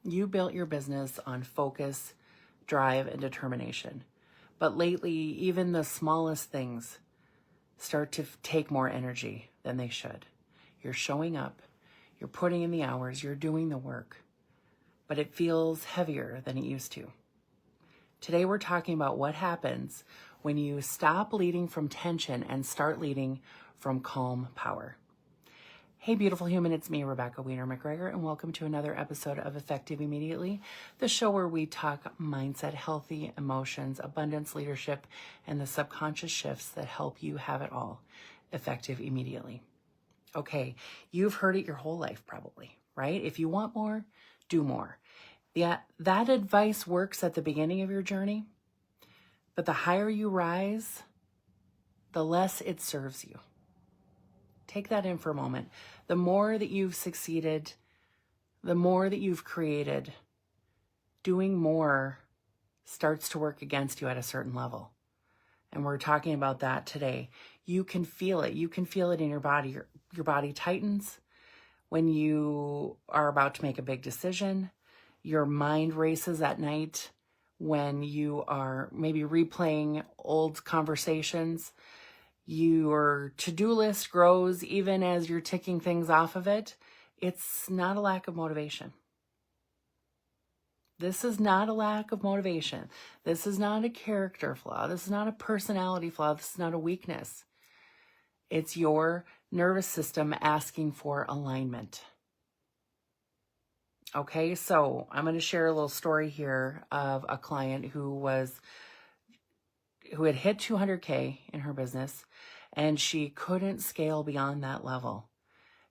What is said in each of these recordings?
You built your business on focus, drive, and determination. But lately, even the smallest things start to take more energy than they should. You're showing up, you're putting in the hours, you're doing the work, but it feels heavier than it used to. Today, we're talking about what happens when you stop leading from tension and start leading from calm power. Hey, beautiful human, it's me, Rebecca Weiner McGregor, and welcome to another episode of Effective Immediately, the show where we talk mindset, healthy emotions, abundance, leadership, and the subconscious shifts that help you have it all effective immediately. Okay, you've heard it your whole life probably, right? If you want more, do more. Yeah, that advice works at the beginning of your journey, but the higher you rise, the less it serves you. Take that in for a moment. The more that you've succeeded, the more that you've created, doing more starts to work against you at a certain level. And we're talking about that today. You can feel it. You can feel it in your body. Your body tightens when you are about to make a big decision. Your mind races at night when you are maybe replaying old conversations. Your to-do list grows even as you're ticking things off of it. It's not a lack of motivation. This is not a lack of motivation. This is not a character flaw. This is not a personality flaw. This is not a weakness. It's your nervous system asking for alignment. Okay, so I'm going to share a little story here of a client who had hit 200K in her business, and she couldn't scale beyond that level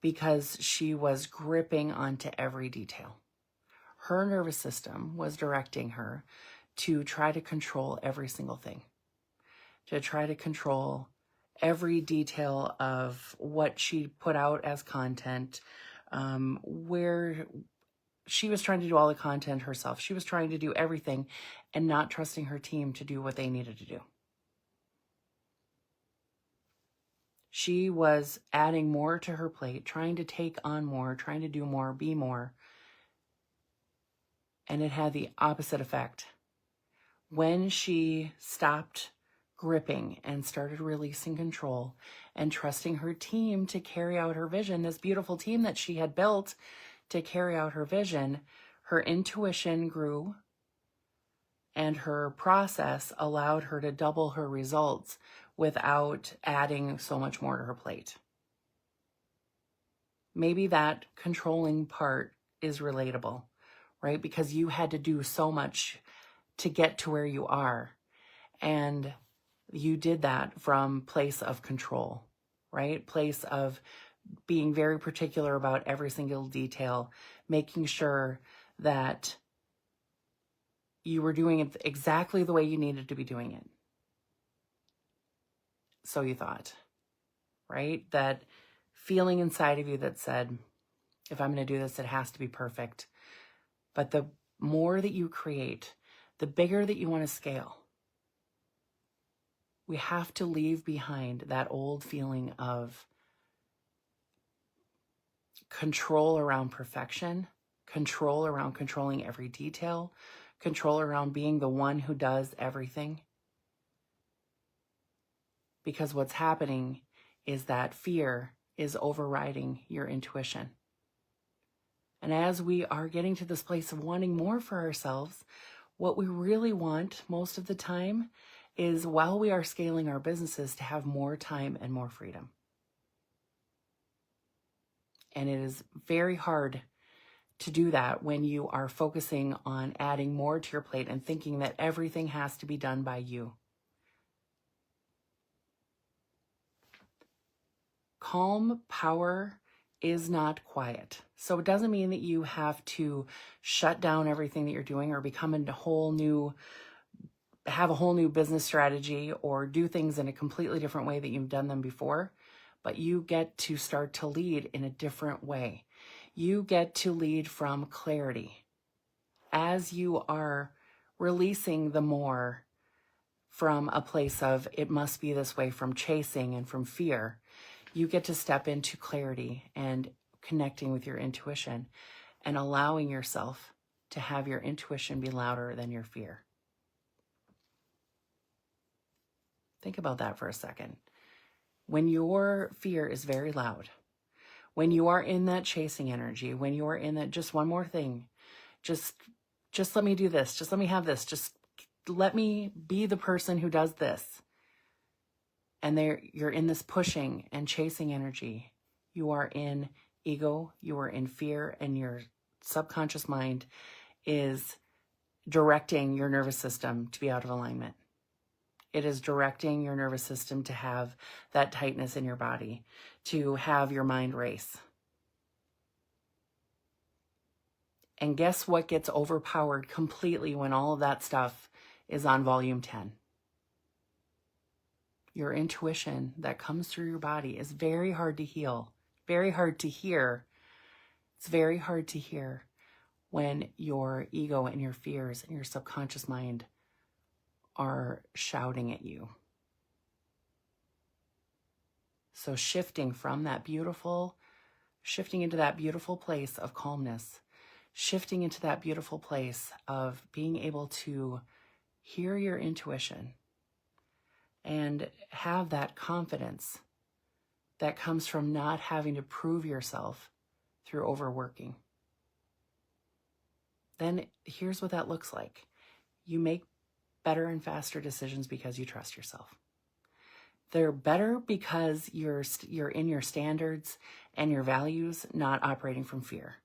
because she was gripping onto every detail. Her nervous system was directing her to try to control every single thing, to try to control every detail of what she put out as content, where she was trying to do all the content herself. She was trying to do everything and not trusting her team to do what they needed to do. She was adding more to her plate, trying to take on more, trying to do more, be more. And it had the opposite effect. When she stopped gripping and started releasing control and trusting her team to carry out her vision, this beautiful team that she had built to carry out her vision, her intuition grew and her process allowed her to double her results without adding so much more to her plate. Maybe that controlling part is relatable, right? Because you had to do so much to get to where you are. And you did that from place of control, right? Place of being very particular about every single detail, making sure that you were doing it exactly the way you needed to be doing it. So you thought, right? That feeling inside of you that said, if I'm going to do this, it has to be perfect. But the more that you create, the bigger that you want to scale. We have to leave behind that old feeling of control around perfection, control around controlling every detail, control around being the one who does everything. Because what's happening is that fear is overriding your intuition. And as we are getting to this place of wanting more for ourselves, what we really want most of the time is, while we are scaling our businesses, to have more time and more freedom. And it is very hard to do that when you are focusing on adding more to your plate and thinking that everything has to be done by you. Calm power is not quiet. So it doesn't mean that you have to shut down everything that you're doing or have a whole new business strategy or do things in a completely different way that you've done them before, but you get to start to lead in a different way. You get to lead from clarity. As you are releasing the more from a place of it must be this way, from chasing and from fear, you get to step into clarity and connecting with your intuition and allowing yourself to have your intuition be louder than your fear? Think about that for a second. When your fear is very loud, when you are in that chasing energy, when you are in that just one more thing, just let me do this, just let me have this, just let me be the person who does this. And you're in this pushing and chasing energy. You are in ego, you are in fear, and your subconscious mind is directing your nervous system to be out of alignment. It is directing your nervous system to have that tightness in your body, to have your mind race. And guess what gets overpowered completely when all of that stuff is on volume 10? Your intuition that comes through your body is very hard to heal, very hard to hear. It's very hard to hear when your ego and your fears and your subconscious mind are shouting at you. So shifting into that beautiful place of calmness, shifting into that beautiful place of being able to hear your intuition and have that confidence that comes from not having to prove yourself through overworking. Then here's what that looks like. You make better and faster decisions because you trust yourself. They're better because you're in your standards and your values, not operating from fear,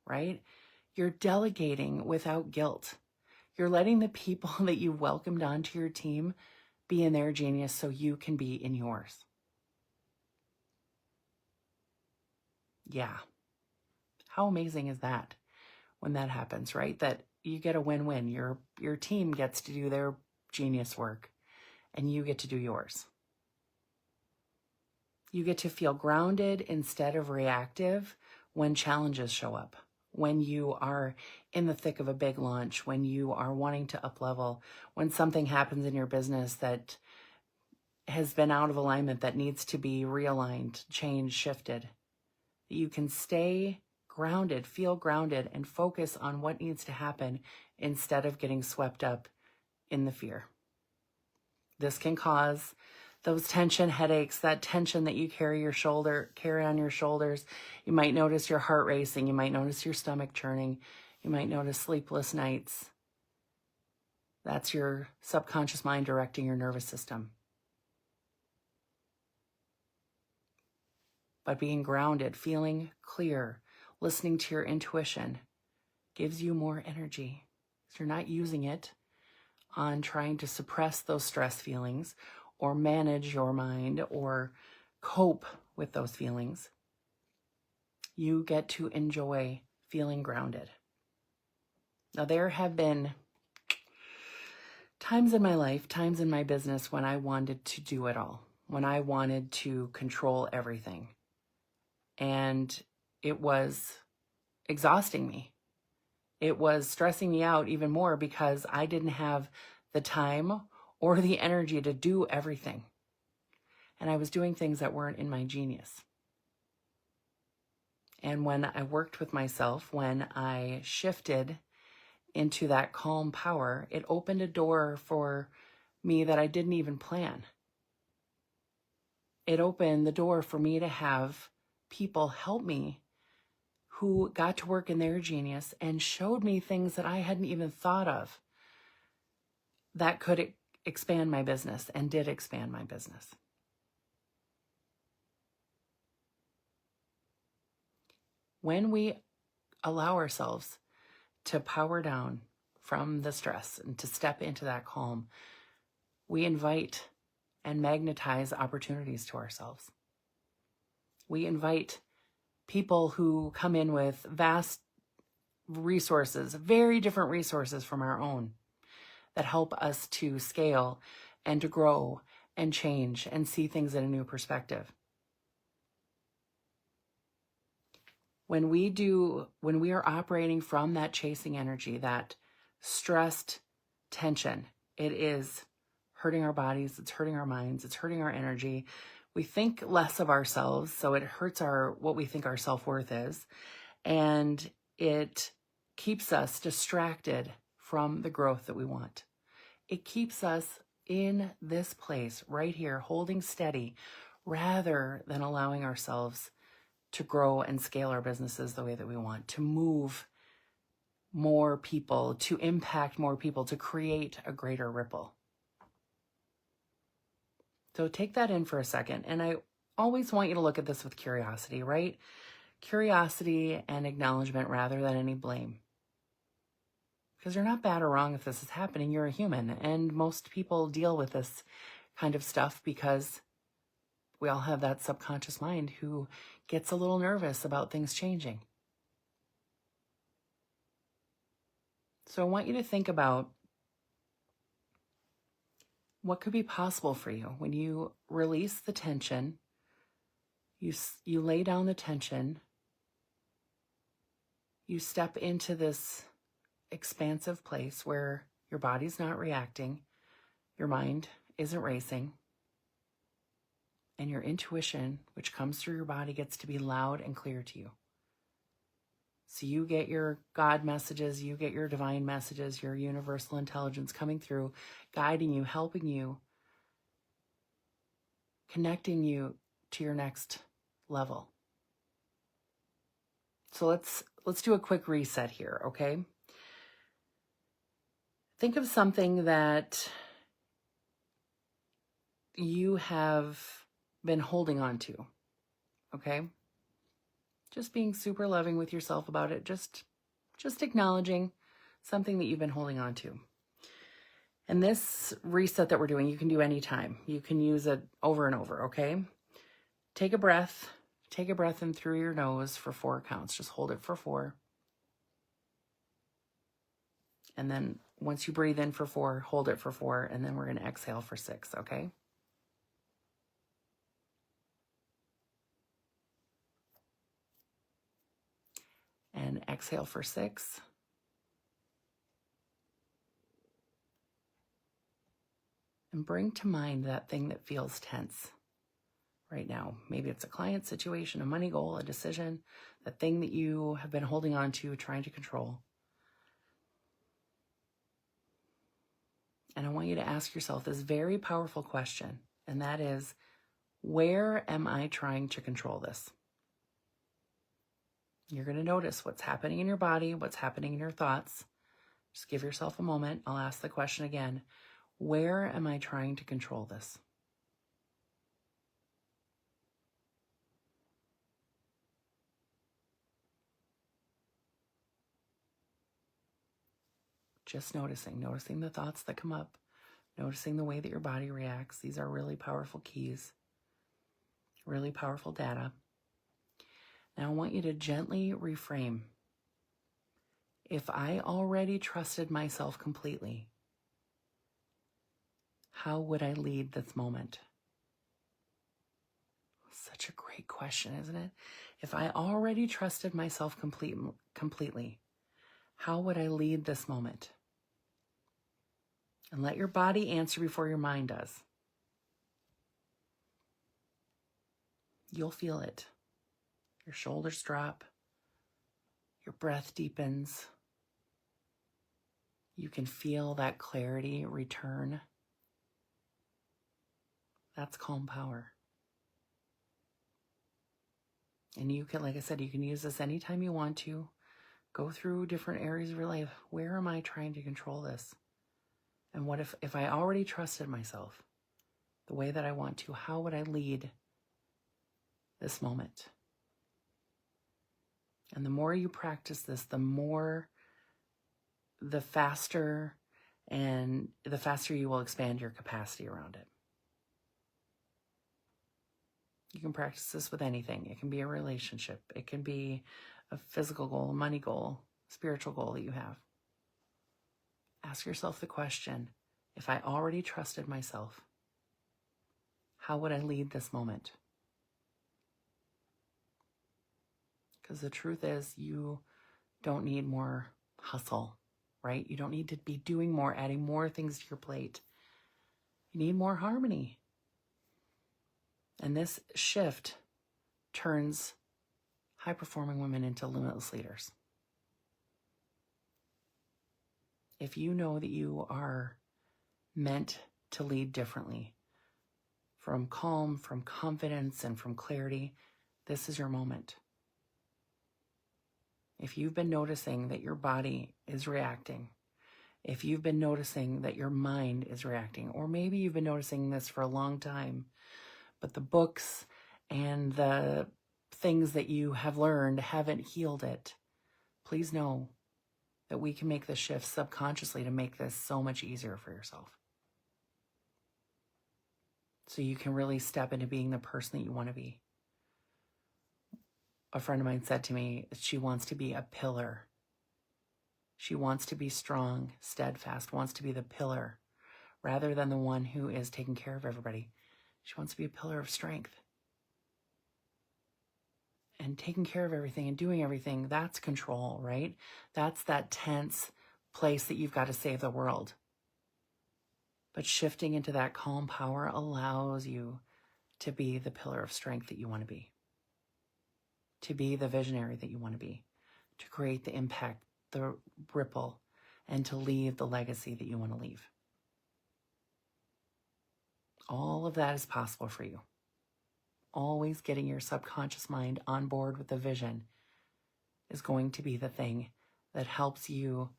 right? You're delegating without guilt. You're letting the people that you welcomed onto your team be in their genius so you can be in yours. Yeah. How amazing is that when that happens, right? That you get a win-win. Your team gets to do their genius work and you get to do yours. You get to feel grounded instead of reactive when challenges show up, when you are in the thick of a big launch, when you are wanting to up-level, when something happens in your business that has been out of alignment, that needs to be realigned, changed, shifted. You can stay grounded, feel grounded, and focus on what needs to happen instead of getting swept up in the fear. This can cause those tension headaches, that tension that you carry on your shoulders. You might notice your heart racing. You might notice your stomach churning. You might notice sleepless nights. That's your subconscious mind directing your nervous system. But being grounded, feeling clear, listening to your intuition gives you more energy. So you're not using it on trying to suppress those stress feelings or manage your mind or cope with those feelings. You get to enjoy feeling grounded. Now, there have been times in my life, times in my business when I wanted to do it all, when I wanted to control everything. And it was exhausting me. It was stressing me out even more because I didn't have the time or the energy to do everything. And I was doing things that weren't in my genius. And when I worked with myself, when I shifted into that calm power, it opened a door for me that I didn't even plan. It opened the door for me to have people help me who got to work in their genius and showed me things that I hadn't even thought of that could expand my business and did expand my business. When we allow ourselves to power down from the stress and to step into that calm, we invite and magnetize opportunities to ourselves. We invite people who come in with vast resources, very different resources from our own, that help us to scale and to grow and change and see things in a new perspective. When we are operating from that chasing energy, that stressed tension, it is hurting our bodies, it's hurting our minds, it's hurting our energy. We think less of ourselves, so it hurts what we think our self-worth is. And it keeps us distracted from the growth that we want. It keeps us in this place right here, holding steady, rather than allowing ourselves to grow and scale our businesses the way that we want, to move more people, to impact more people, to create a greater ripple. So take that in for a second. And I always want you to look at this with curiosity, right? Curiosity and acknowledgement rather than any blame. Because you're not bad or wrong if this is happening. You're a human. And most people deal with this kind of stuff because we all have that subconscious mind who gets a little nervous about things changing. So I want you to think about what could be possible for you when you release the tension, you lay down the tension, you step into this expansive place where your body's not reacting, your mind isn't racing, and your intuition, which comes through your body, gets to be loud and clear to you. So you get your God messages, you get your divine messages, your universal intelligence coming through, guiding you, helping you, connecting you to your next level. So let's do a quick reset here, okay? Think of something that you have been holding on to, okay? Just being super loving with yourself about it, just acknowledging something that you've been holding on to. And this reset that we're doing, you can do anytime. You can use it over and over, okay? Take a breath in through your nose for 4 counts. Just hold it for 4. And then once you breathe in for 4, hold it for 4, and then we're going to exhale for 6, okay? And exhale for 6. And bring to mind that thing that feels tense right now. Maybe it's a client situation, a money goal, a decision, the thing that you have been holding on to, trying to control. And I want you to ask yourself this very powerful question, and that is, where am I trying to control this? You're going to notice what's happening in your body, what's happening in your thoughts. Just give yourself a moment. I'll ask the question again. Where am I trying to control this? Just noticing the thoughts that come up, noticing the way that your body reacts. These are really powerful keys, really powerful data. Now I want you to gently reframe. If I already trusted myself completely, how would I lead this moment? Such a great question, isn't it? If I already trusted myself completely, how would I lead this moment? And let your body answer before your mind does. You'll feel it. Your shoulders drop. Your breath deepens. You can feel that clarity return. That's calm power. And you can, like I said, you can use this anytime you want to. Go through different areas of your life. Where am I trying to control this? And what if I already trusted myself the way that I want to, how would I lead this moment? And the more you practice this, the faster you will expand your capacity around it. You can practice this with anything. It can be a relationship. It can be a physical goal, a money goal, spiritual goal that you have. Ask yourself the question, if I already trusted myself, how would I lead this moment? Because the truth is, you don't need more hustle, right? You don't need to be doing more, adding more things to your plate. You need more harmony. And this shift turns high-performing women into limitless leaders. If you know that you are meant to lead differently, from calm, from confidence, and from clarity, this is your moment. If you've been noticing that your body is reacting, if you've been noticing that your mind is reacting, or maybe you've been noticing this for a long time, but the books and the things that you have learned haven't healed it, please know that we can make the shift subconsciously to make this so much easier for yourself. So you can really step into being the person that you want to be. A friend of mine said to me, she wants to be a pillar. She wants to be strong, steadfast, wants to be the pillar rather than the one who is taking care of everybody. She wants to be a pillar of strength. And taking care of everything and doing everything, that's control, right? That's that tense place that you've got to save the world. But shifting into that calm power allows you to be the pillar of strength that you want to be the visionary that you want to be, to create the impact, the ripple, and to leave the legacy that you want to leave. All of that is possible for you. Always getting your subconscious mind on board with the vision is going to be the thing that helps you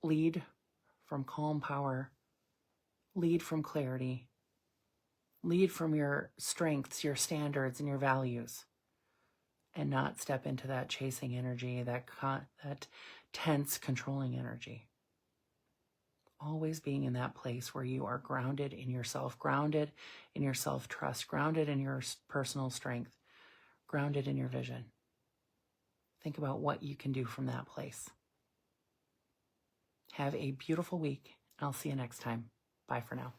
lead from calm power, lead from clarity, lead from your strengths, your standards, and your values, and not step into that chasing energy, that tense, controlling energy. Always being in that place where you are grounded in yourself, grounded in your self-trust, grounded in your personal strength, grounded in your vision. Think about what you can do from that place. Have a beautiful week. I'll see you next time. Bye for now.